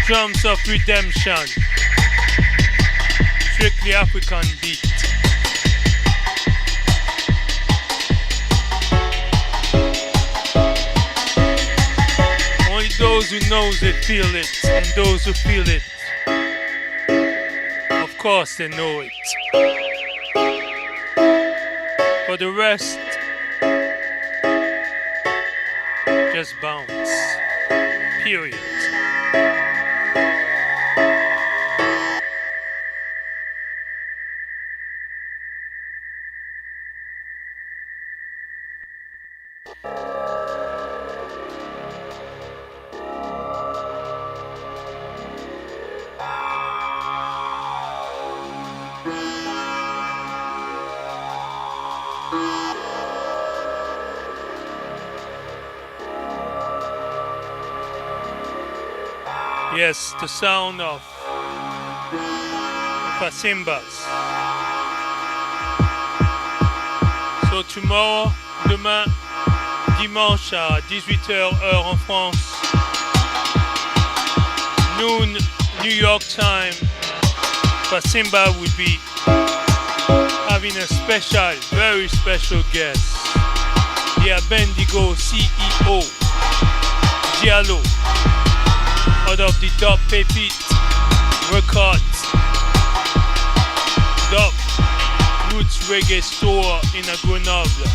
Drums of redemption. Strictly African beat. Only those who knows it feel it, and those who feel it, of course they know it. For the rest, just bounce. Period. Yes, the sound of FASIMBAS. So tomorrow, demain, dimanche à 18h heure en France, noon New York time, FASIMBA will be having a special, very special guest. The Bendigo CEO, Diallo, out of the Dub Pépite Records, Dub Roots Reggae store in a Grenoble,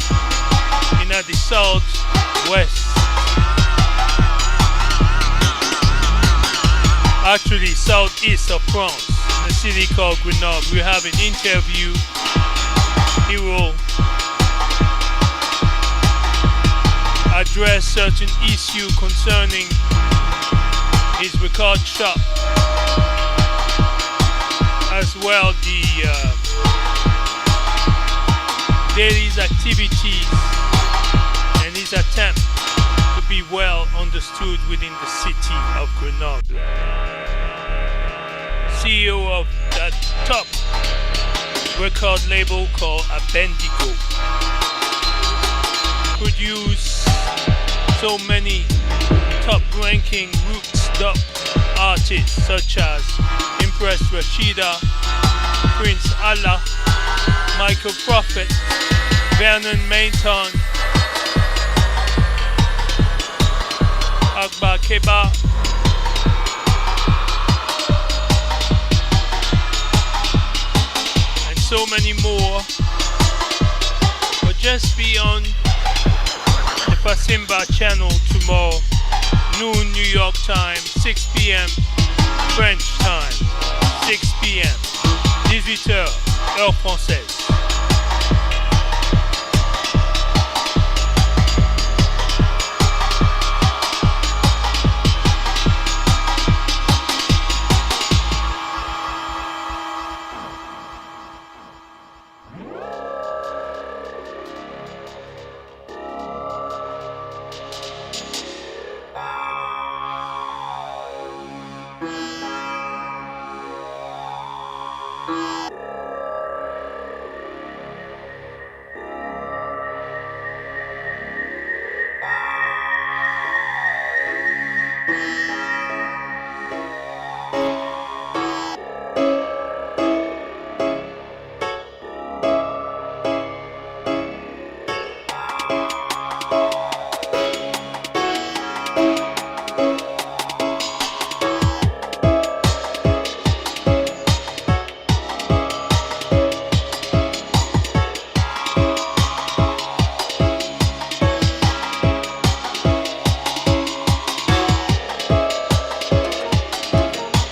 in the southwest. Actually, southeast of France, in a city called Grenoble. We have an interview. He will address certain issue concerning his record shop, as well the daily activities and his attempt to be well understood within the city of Grenoble. CEO of that top record label called Bendigo, produce so many top-ranking roots dub artists such as Impress Rashida, Prince Allah, Michael Prophet, Vernon Mayton, Akbar Keba, and so many more. But just be on the FASIMBA channel tomorrow, noon New York time, 6 p.m. French time, 6 p.m. 18h, heure française.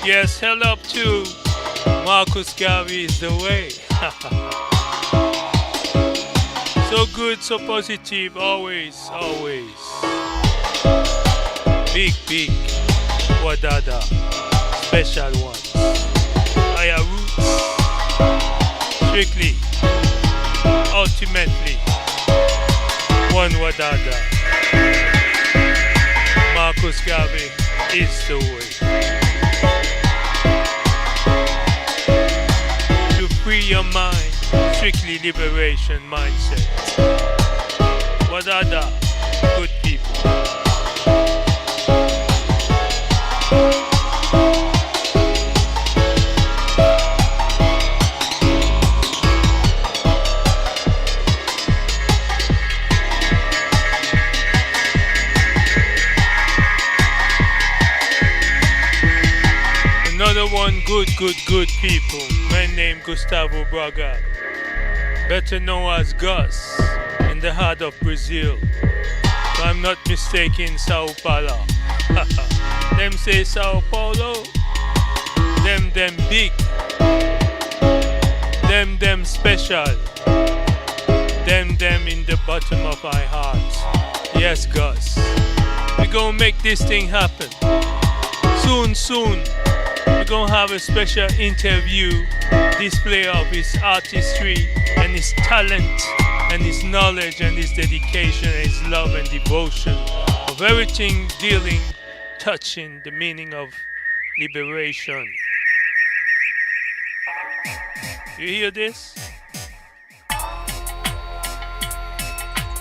Yes, hell up to Marcus Garvey is the way. So good, so positive, always, always. Big, big, Wadada, special ones. Higher roots, strictly, ultimately, one Wadada. Marcus Garvey is the way. Free your mind, strictly liberation mindset. Wadada, good people. one good people, man named Gustavo Braga, better known as Gus, in the heart of Brazil. If I'm not mistaken, Sao Paulo. Them say Sao Paulo, them big, them special, them in the bottom of our hearts. Yes, Gus, we gonna make this thing happen. Soon, we're gonna have a special interview, display of his artistry and his talent and his knowledge and his dedication and his love and devotion of everything dealing, touching the meaning of liberation. You hear this?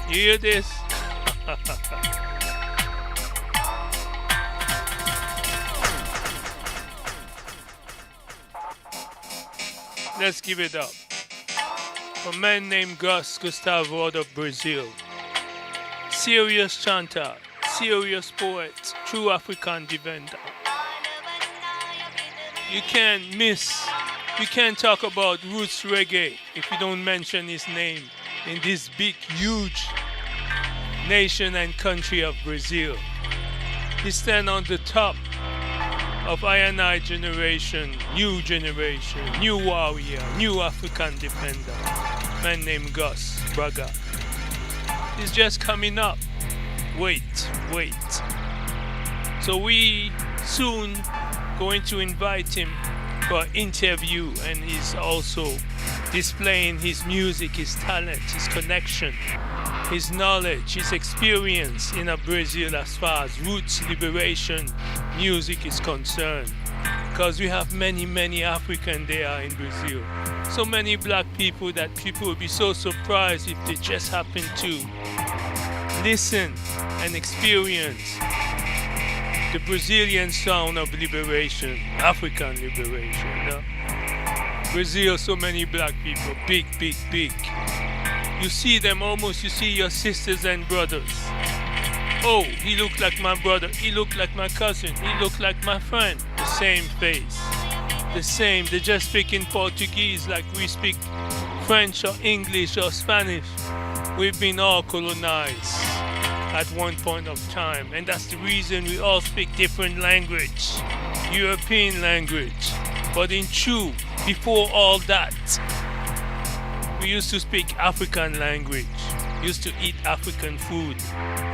You hear this? Let's give it up. A man named Gustavo out of Brazil. Serious chanter, serious poet, true African defender. You can't talk about roots reggae if you don't mention his name in this big, huge nation and country of Brazil. He stands on the top of I&I generation, new warrior, new African defender, man named Gus Braga. He's just coming up. Wait. So we soon going to invite him for an interview, and he's also displaying his music, his talent, his connection, his knowledge, his experience in Brazil as far as roots liberation music is concerned. Because we have many Africans there in Brazil. So many black people that people will be so surprised if they just happen to listen and experience the Brazilian sound of liberation, African liberation. Brazil, so many black people, big. You see them almost, you see your sisters and brothers. Oh, he looked like my brother, he looked like my cousin, he looked like my friend. The same face, the same. They just speak in Portuguese like we speak French or English or Spanish. We've been all colonized at one point of time, and that's the reason we all speak different language, European language. But in truth, before all that, we used to speak African language, used to eat African food,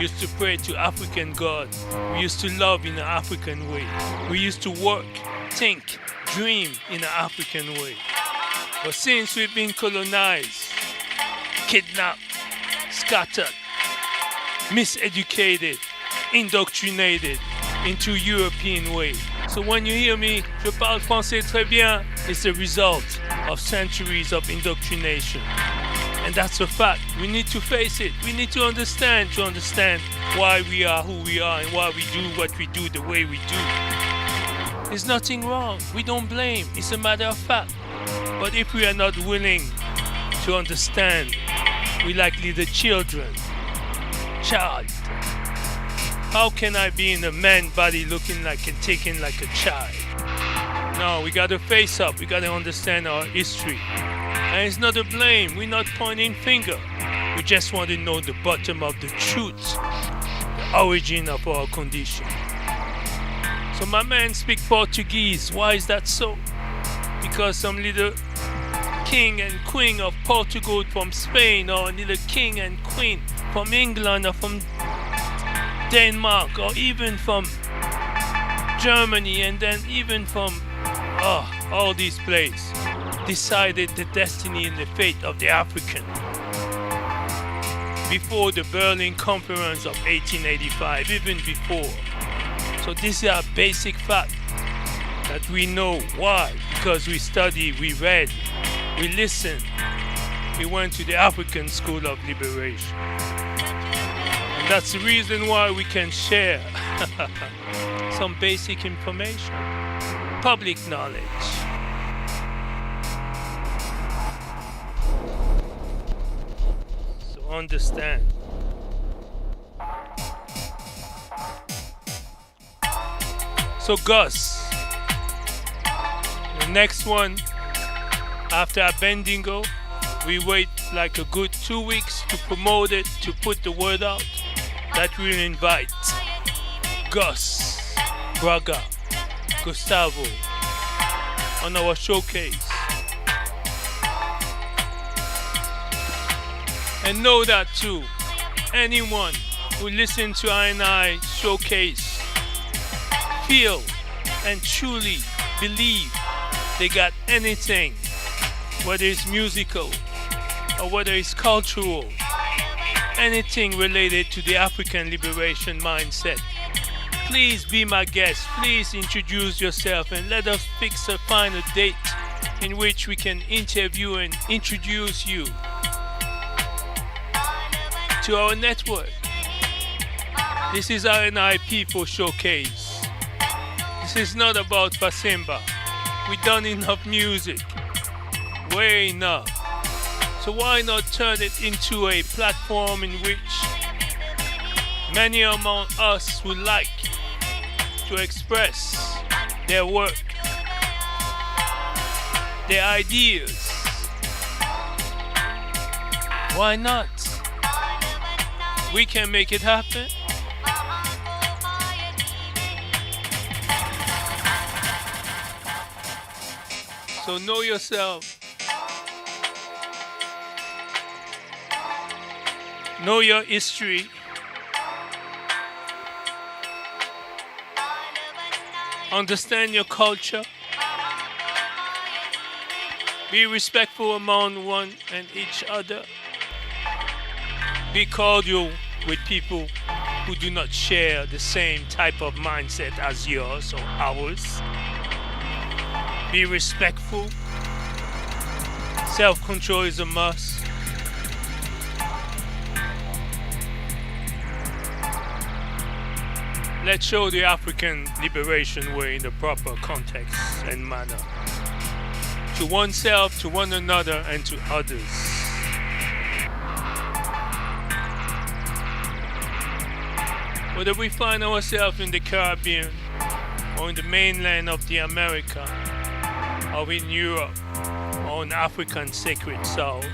used to pray to African God, we used to love in an African way, we used to work, think, dream in an African way. But since we've been colonized, kidnapped, scattered, miseducated, indoctrinated into European way. So when you hear me, je parle français très bien, it's a result of centuries of indoctrination. And that's a fact. We need to face it. We need to understand why we are who we are and why we do what we do the way we do. There's nothing wrong. We don't blame. It's a matter of fact. But if we are not willing to understand, we likely the children. Child. How can I be in a man body looking like and thinking like a child? No, we gotta face up. We gotta understand our history. And it's not a blame. We're not pointing finger. We just want to know the bottom of the truth, the origin of our condition. So my man speak Portuguese. Why is that so? Because some little king and queen of Portugal from Spain, or a little king and queen from England or from Denmark, or even from Germany, and then even from all these places, decided the destiny and the fate of the African before the Berlin Conference of 1885, even before. So this is a basic fact that we know. Why? Because we study, we read, we listened, we went to the African School of Liberation. And that's the reason why we can share some basic information, public knowledge. So understand. So Gus, next one, after Abendingo, we wait like a good 2 weeks to promote it, to put the word out that we'll invite Gus, Braga, Gustavo on our showcase. And know that too, anyone who listens to I showcase feel and truly believe they got anything, whether it's musical or whether it's cultural, anything related to the African liberation mindset, please be my guest. Please introduce yourself and let us fix a final date in which we can interview and introduce you to our network. This is R&I People Showcase. This is not about Fasimba. We've done enough music. Way enough. So why not turn it into a platform in which many among us would like to express their work, their ideas. Why not? We can make it happen. So know yourself. Know your history. Understand your culture. Be respectful among one and each other. Be cordial with people who do not share the same type of mindset as yours or ours. Be respectful. Self-control is a must. Let's show the African liberation way in the proper context and manner. To oneself, to one another, and to others. Whether we find ourselves in the Caribbean, or in the mainland of the America, or in Europe, or in African sacred soil,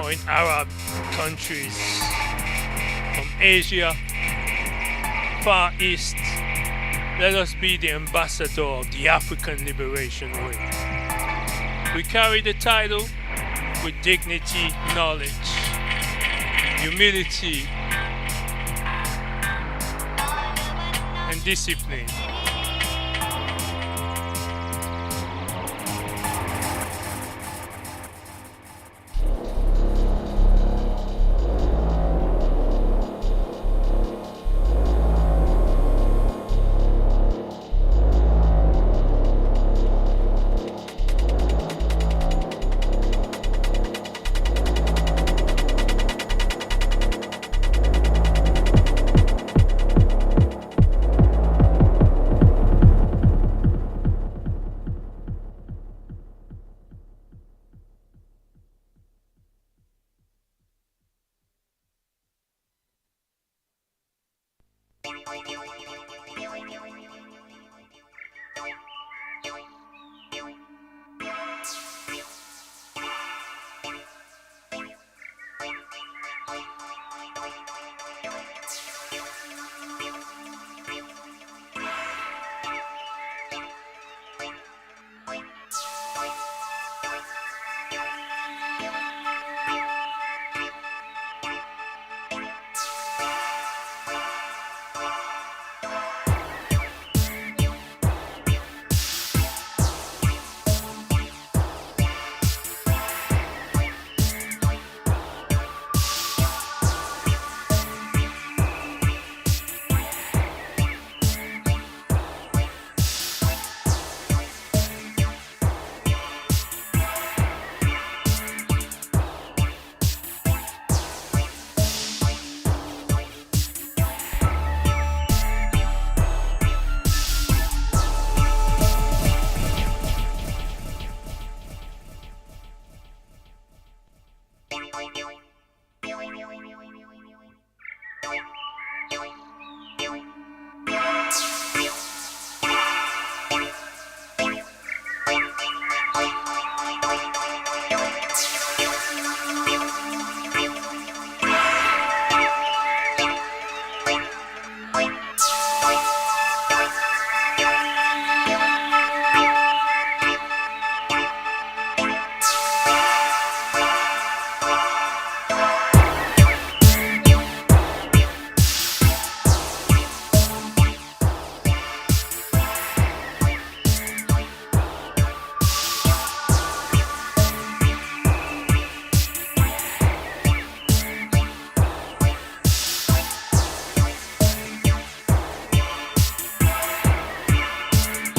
or in Arab countries, from Asia, Far East, let us be the ambassador of the African liberation way. We carry the title with dignity, knowledge, humility, and discipline.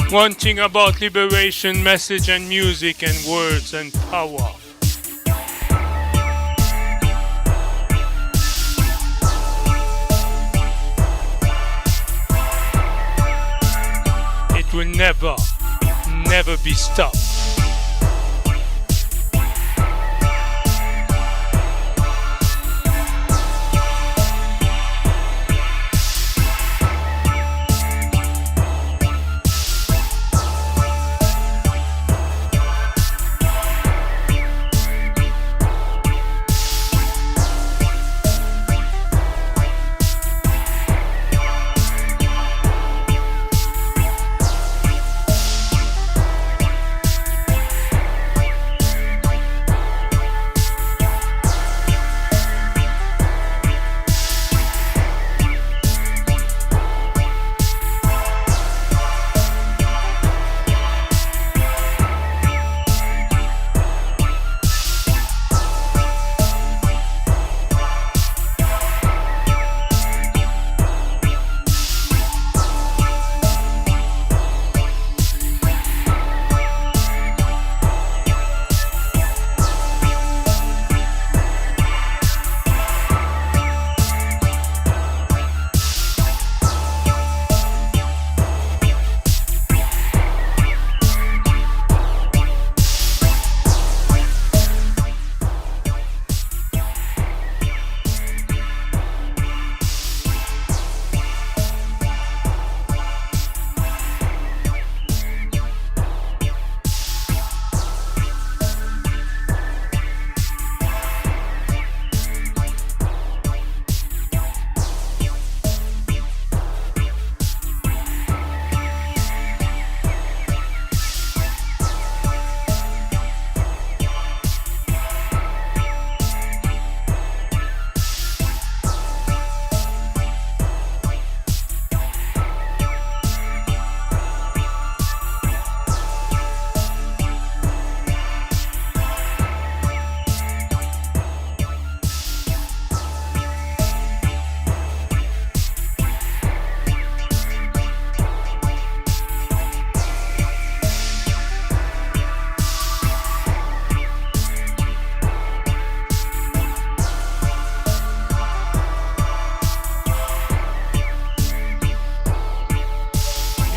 One thing about liberation, message and music and words and power. It will never, never be stopped.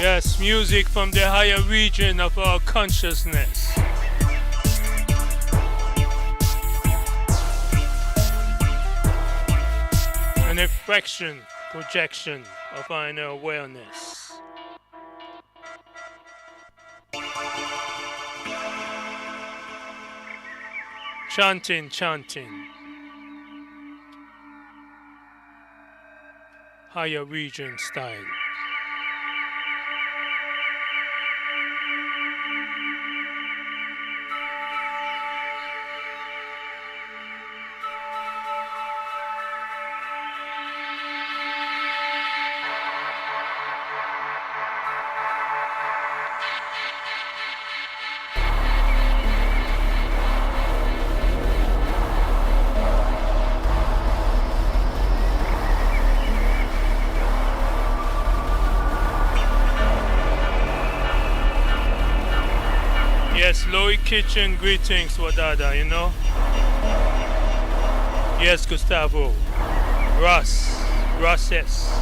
Yes, music from the higher region of our consciousness. An reflection, projection of our inner awareness. Chanting, chanting. Higher region style. Yes, Lowy Kitchen, greetings, Wadada, you know? Yes, Gustavo. Ross, yes.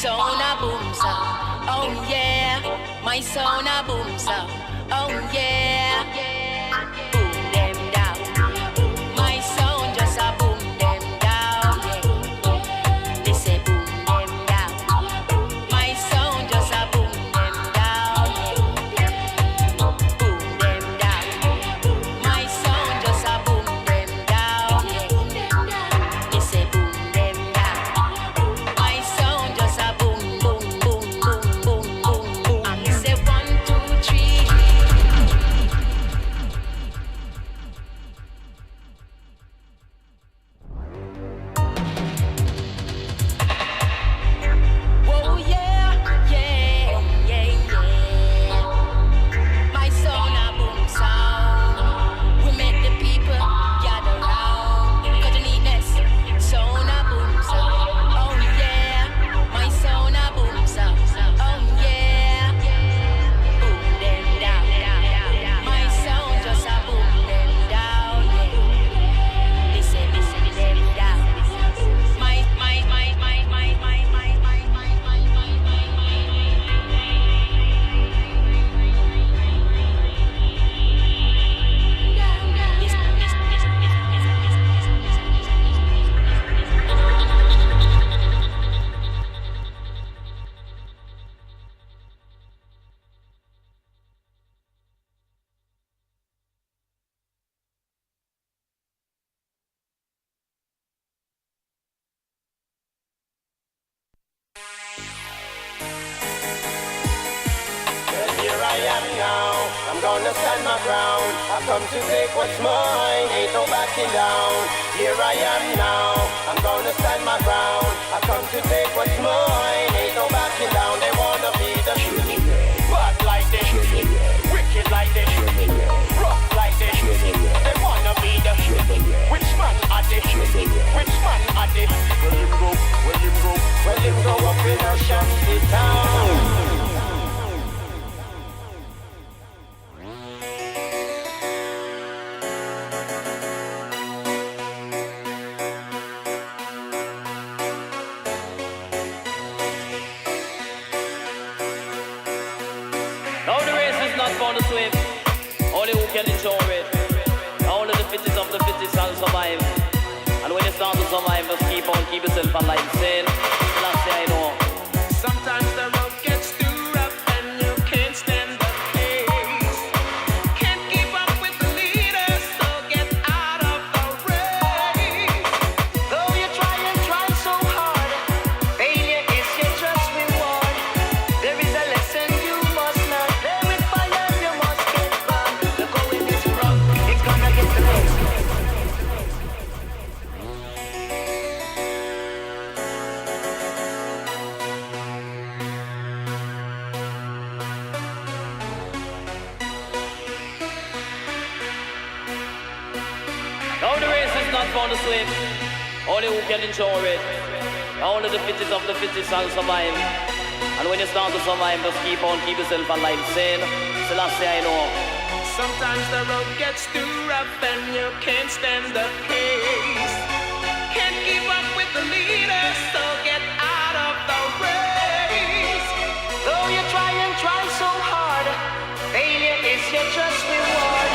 sound a boom sound. Oh yeah, my sound a boom sound. Oh yeah, boom them down. My sound just a boom them down. Yeah. They say boom them down. My sound just a boom them down. Yeah. Boom them down. My sound just a boom them down. Yeah. They say boom them down. My sound just a boom boom boom boom boom boom boom. And they say 1, 2, 3. Whoa, yeah, yeah, yeah, yeah. My sound a boom sound. We make the people gather round. Cause the neatness, sound a boom sound. Oh yeah, my sound a boom sound. Oh yeah, boom them down. My sound just a boom them down. Yeah. Listen them down. Well, here I am now, I'm gonna stand my ground. I've come to take what's mine, ain't no backing down. Here I am now, I'm gonna stand my ground. I've come to take what's mine, ain't no backing down. They wanna be the bad like this, wicked like this, rough like this. They wanna be the which man are they? Which man are they? Well him go, well him go, well him go up in a shanty town. Now the race is not for the swift, only who can endure it. Only the fittest of the fittest shall survive. And when you start to survive, just keep on, keep yourself alive. Saying, last day I know. Sometimes the road gets too rough and you can't stand the pace. Can't keep up with the leaders, so get out of the race. Though you try so hard, failure is your just reward. There is a lesson you must learn. Play with fire, you must get burned. Look how it is rough, it's gonna get the next. Now the race is not for the swift, only who can endure it. Only the fittest of the fittest shall survive. And when you start to survive, just keep on, keep yourself alive. Saying, last day I know. Sometimes the road gets too rough and you can't stand the pace. Can't keep up with the leaders, so get out of the race. Though you try so hard, failure is your just reward.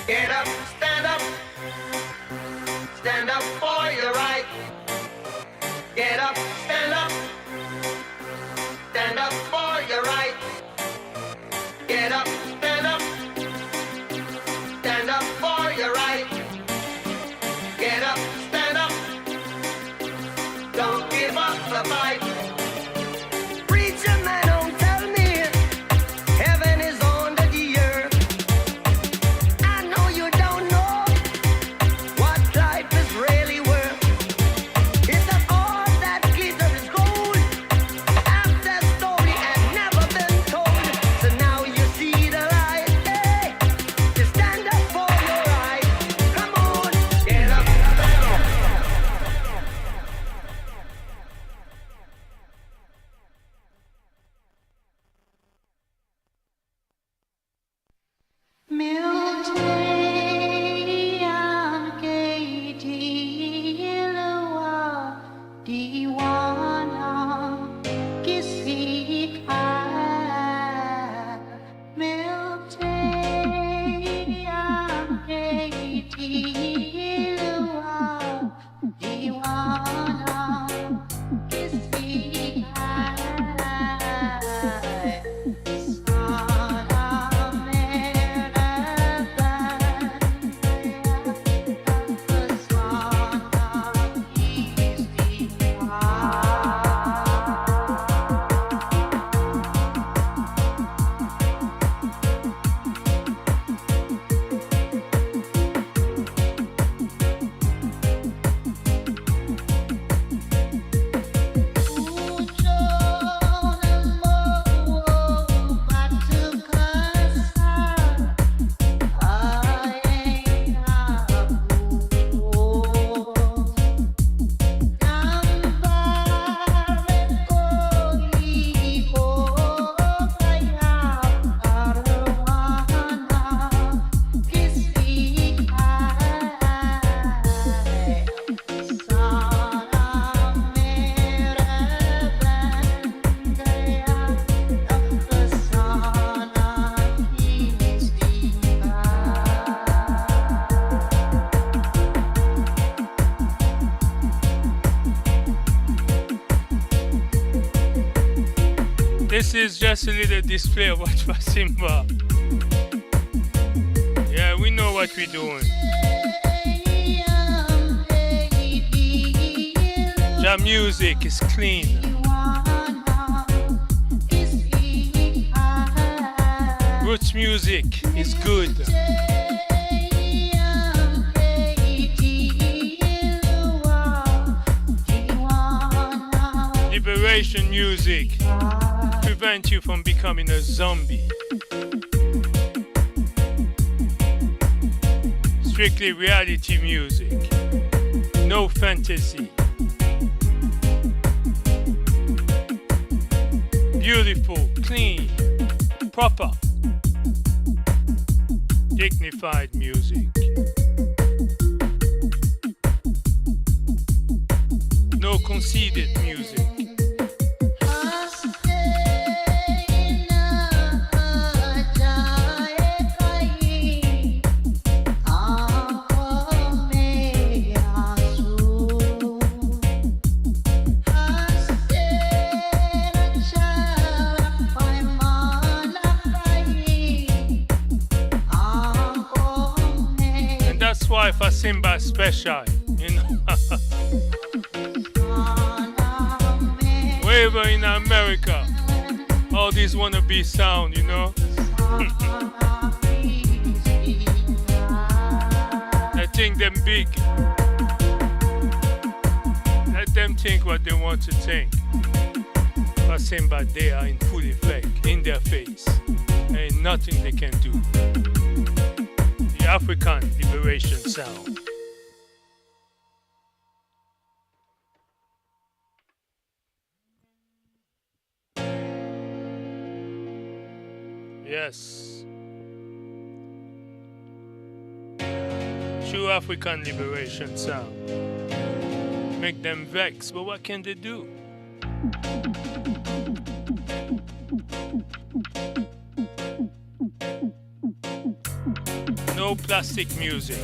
Get up, stand up for your right. Get up, stand up for your right. Get up, stand up for your right. Get up, stand up, don't give up the fight. Preacher man, don't tell me heaven is under the earth. I know you don't know what life is really worth. Is that all that glitters? This is just a little display of what Fasimba. Yeah, we know what we're doing. The music is clean. Roots music is good. Liberation music prevent you from becoming a zombie. Strictly reality music, no fantasy. Beautiful, clean, proper, dignified music. No conceited music. That's why FASIMBAS special, you know. Wherever in America, all these wannabe sound, you know. They think them big. Let them think what they want to think. FASIMBA, they are in full effect, in their face. Ain't nothing they can do. The African liberation sound. Yes. True African liberation sound. Make them vex, but what can they do? No plastic music.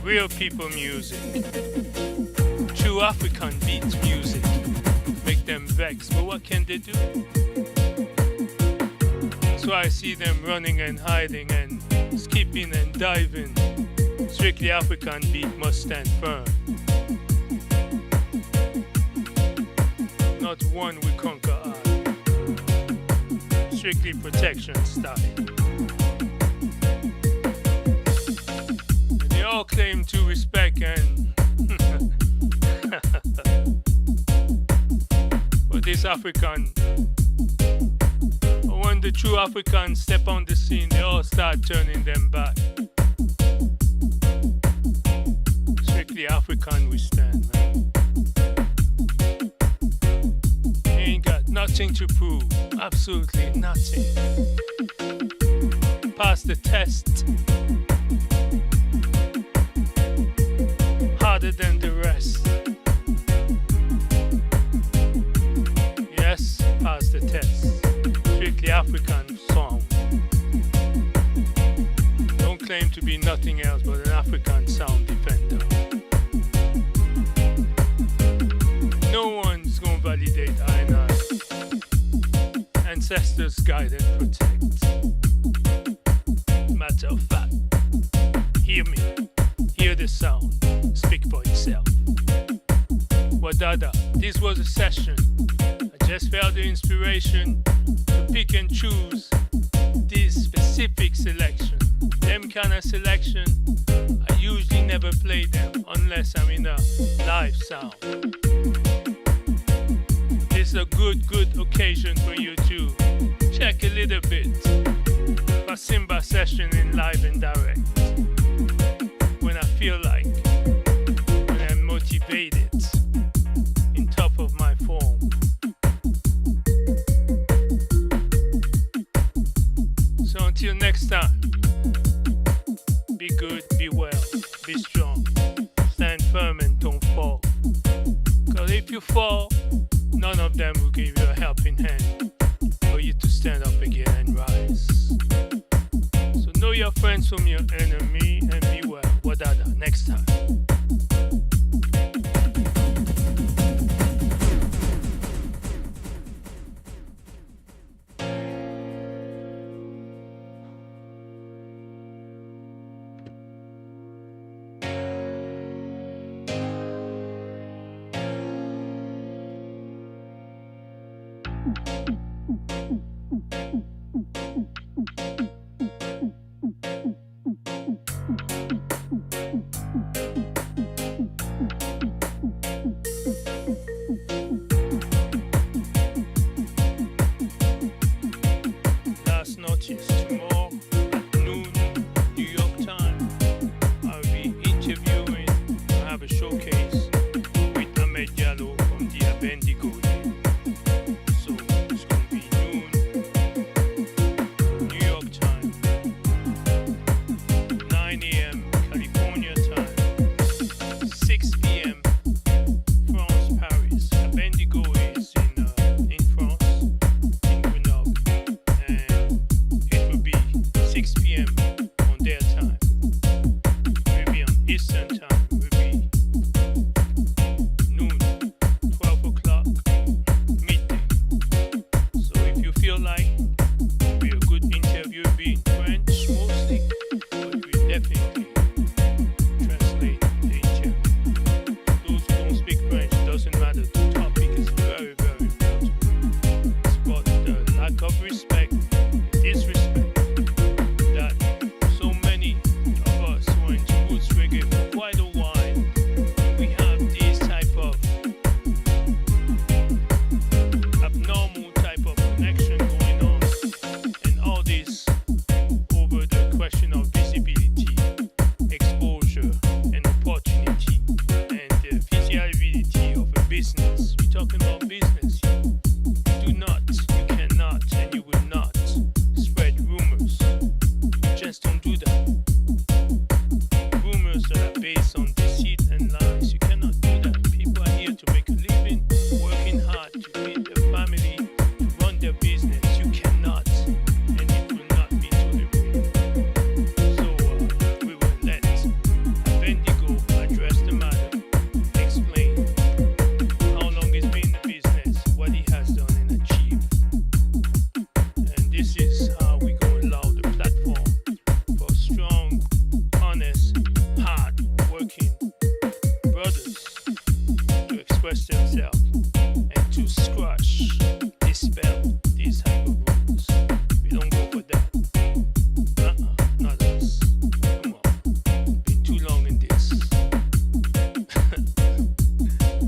Real people music. True African beat music. Make them vex, but what can they do? So I see them running and hiding and skipping and diving. Strictly African beat must stand firm. Not one will conquer I. Strictly protection style. And they all claim to respect and but this African, when the true Africans step on the scene, they all start turning them back. Strictly African we stand, man. Ain't got nothing to prove, absolutely nothing. Pass the test. Harder than the rest. Yes, pass the test. Strictly African song. Don't claim to be nothing else but an African sound defender. No one's gonna validate I and I. Ancestors guide and protect. Matter of fact, hear me, hear the sound, speak for itself. Wadada, this was a session. I just felt the inspiration to pick and choose this specific selection. Them kind of selection, I usually never play them unless I'm in a live sound. It's a good occasion for you to check a little bit. FASIMBA session in live and direct. When I feel like, when I'm motivated, in top of my form. So until next time, be good, be well, be strong, stand firm and don't fall. Cause if you fall, none of them will give you a helping hand for you to stand up again and rise. So know your friends from your enemy and be well. Wadada, next time. Last notice, tomorrow at noon, New York time, I'll be interviewing, I have a showcase with Ahmed Diallo from the Abendigo. So it's gonna be noon, New York time, 9 a.m. California time, 6 p.m. France, Paris. Abendigo is in France, in Grenoble, and it will be 6 p.m. on their time. Maybe on Eastern time will be noon, 12 o'clock, midday. So if you feel like it'll be a good interview, it'll be in French mostly, but we definitely translate the interview. Those who don't speak French, doesn't matter. The topic is very, very important. It's about the lack of respect, disrespect that so many of us who are into roots reggae for quite a while. We have this type of abnormal type of connection going on, and all this over the question of visibility, exposure, and opportunity, and the feasibility of a business. We're talking about business here. You do not, you cannot, and you will not spread rumors. You just don't do that. Rumors that are based on deceit and lies. You cannot do that. People are here to make a living, working hard to feed their family, to run their business. You cannot, and it will not be tolerated. So we will let Abendigo address the matter, explain how long he's been in the business, what he has done and achieved. And this is how we go allow the platform for strong, honest, hard working brothers to express themselves and to squash, dispel these type of rumors. We don't go for that. Not us. Come on. Been too long in this.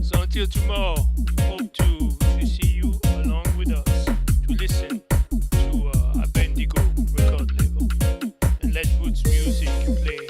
So until tomorrow, hope to see you along with us to listen to Abendigo record label and let roots music play